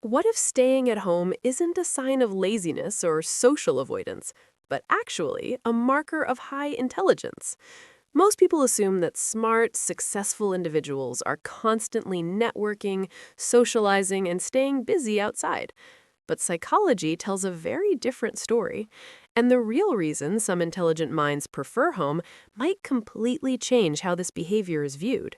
What if staying at home isn't a sign of laziness or social avoidance, but actually a marker of high intelligence? Most people assume that smart, successful individuals are constantly networking, socializing, and staying busy outside. But psychology tells a very different story, and the real reason some intelligent minds prefer home might completely change how this behavior is viewed.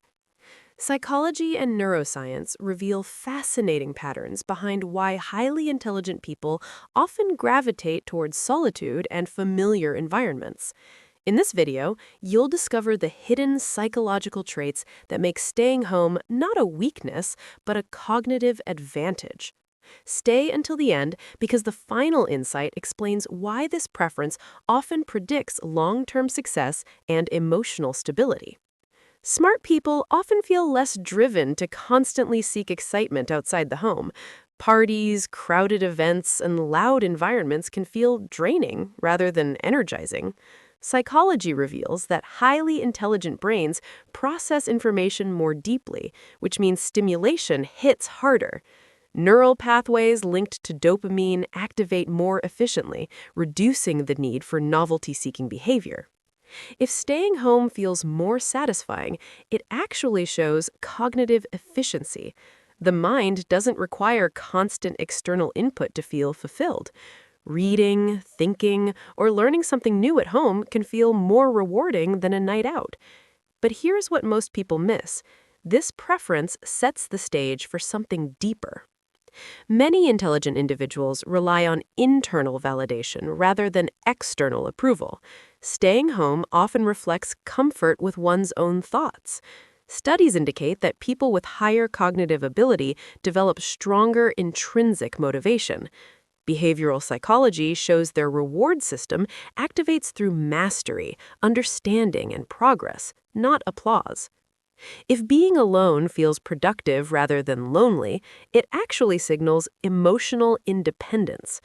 Psychology and neuroscience reveal fascinating patterns behind why highly intelligent people often gravitate towards solitude and familiar environments. In this video, you'll discover the hidden psychological traits that make staying home not a weakness, but a cognitive advantage. Stay until the end because the final insight explains why this preference often predicts long-term success and emotional stability. Smart people often feel less driven to constantly seek excitement outside the home. Parties, crowded events, and loud environments can feel draining rather than energizing. Psychology reveals that highly intelligent brains process information more deeply, which means stimulation hits harder. Neural pathways linked to dopamine activate more efficiently, reducing the need for novelty-seeking behavior. If staying home feels more satisfying, it actually shows cognitive efficiency. The mind doesn't require constant external input to feel fulfilled. Reading, thinking, or learning something new at home can feel more rewarding than a night out. But here's what most people miss. This preference sets the stage for something deeper. Many intelligent individuals rely on internal validation rather than external approval. Staying home often reflects comfort with one's own thoughts. Studies indicate that people with higher cognitive ability develop stronger intrinsic motivation. Behavioral psychology shows their reward system activates through mastery, understanding, and progress, not applause. If being alone feels productive rather than lonely, it actually signals emotional independence.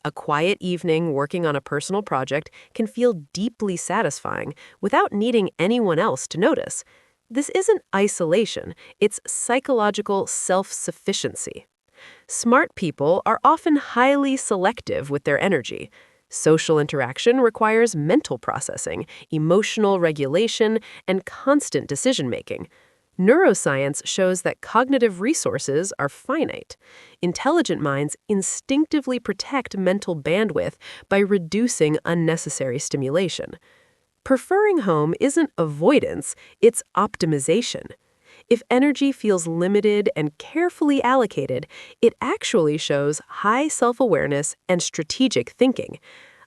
A quiet evening working on a personal project can feel deeply satisfying without needing anyone else to notice. This isn't isolation, it's psychological self-sufficiency. Smart people are often highly selective with their energy. Social interaction requires mental processing, emotional regulation, and constant decision-making. Neuroscience shows that cognitive resources are finite. Intelligent minds instinctively protect mental bandwidth by reducing unnecessary stimulation. Preferring home isn't avoidance, it's optimization. If energy feels limited and carefully allocated, it actually shows high self-awareness and strategic thinking.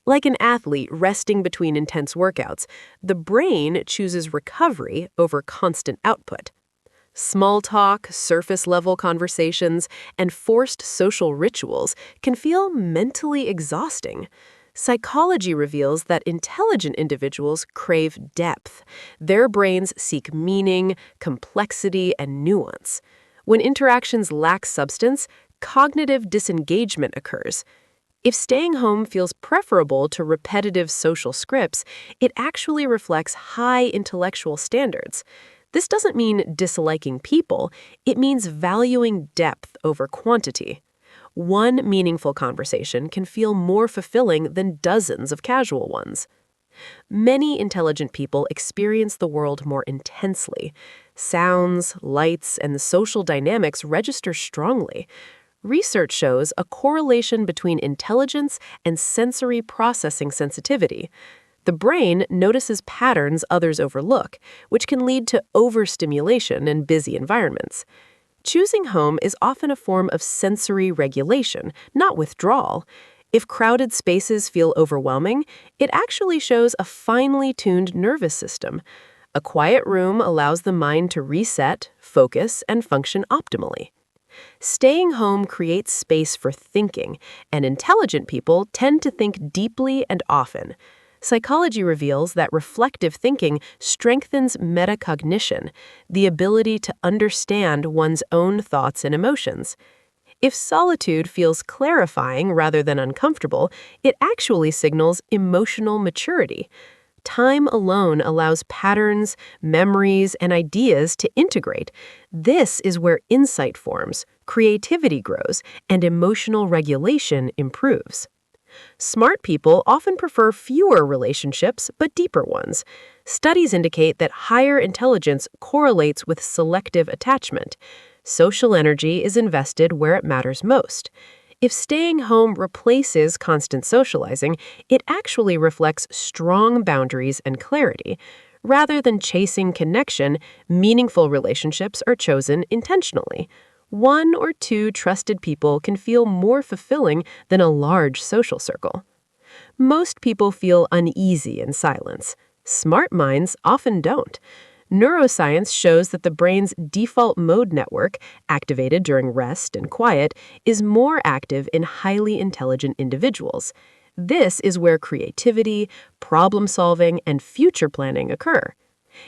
Like an athlete resting between intense workouts, the brain chooses recovery over constant output. Small talk, surface-level conversations, and forced social rituals can feel mentally exhausting. Psychology reveals that intelligent individuals crave depth. Their brains seek meaning, complexity, and nuance. When interactions lack substance, cognitive disengagement occurs. If staying home feels preferable to repetitive social scripts, it actually reflects high intellectual standards. This doesn't mean disliking people, it means valuing depth over quantity. One meaningful conversation can feel more fulfilling than dozens of casual ones. Many intelligent people experience the world more intensely. Sounds, lights, and the social dynamics register strongly. Research shows a correlation between intelligence and sensory processing sensitivity. The brain notices patterns others overlook, which can lead to overstimulation in busy environments. Choosing home is often a form of sensory regulation, not withdrawal. If crowded spaces feel overwhelming, it actually shows a finely tuned nervous system. A quiet room allows the mind to reset, focus, and function optimally. Staying home creates space for thinking, and intelligent people tend to think deeply and often. Psychology reveals that reflective thinking strengthens metacognition, the ability to understand one's own thoughts and emotions. If solitude feels clarifying rather than uncomfortable, it actually signals emotional maturity. Time alone allows patterns, memories, and ideas to integrate. This is where insight forms, creativity grows, and emotional regulation improves. Smart people often prefer fewer relationships but deeper ones. Studies indicate that higher intelligence correlates with selective attachment. Social energy is invested where it matters most. If staying home replaces constant socializing, it actually reflects strong boundaries and clarity. Rather than chasing connection, meaningful relationships are chosen intentionally. One or two trusted people can feel more fulfilling than a large social circle. Most people feel uneasy in silence. Smart minds often don't. Neuroscience shows that the brain's default mode network, activated during rest and quiet, is more active in highly intelligent individuals. This is where creativity, problem solving, and future planning occur.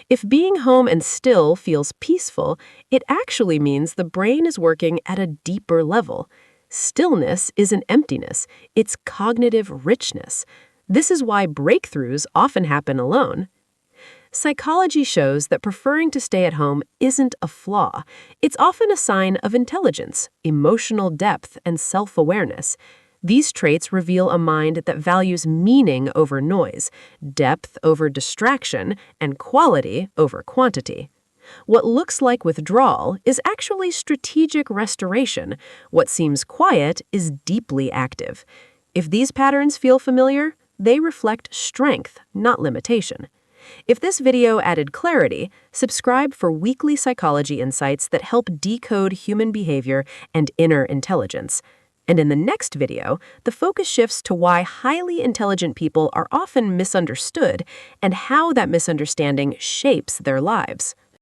If being home and still feels peaceful, it actually means the brain is working at a deeper level. Stillness isn't emptiness, it's cognitive richness. This is why breakthroughs often happen alone. Psychology shows that preferring to stay at home isn't a flaw. It's often a sign of intelligence, emotional depth, and self-awareness. These traits reveal a mind that values meaning over noise, depth over distraction, and quality over quantity. What looks like withdrawal is actually strategic restoration. What seems quiet is deeply active. If these patterns feel familiar, they reflect strength, not limitation. If this video added clarity, subscribe for weekly psychology insights that help decode human behavior and inner intelligence. And in the next video, the focus shifts to why highly intelligent people are often misunderstood and how that misunderstanding shapes their lives.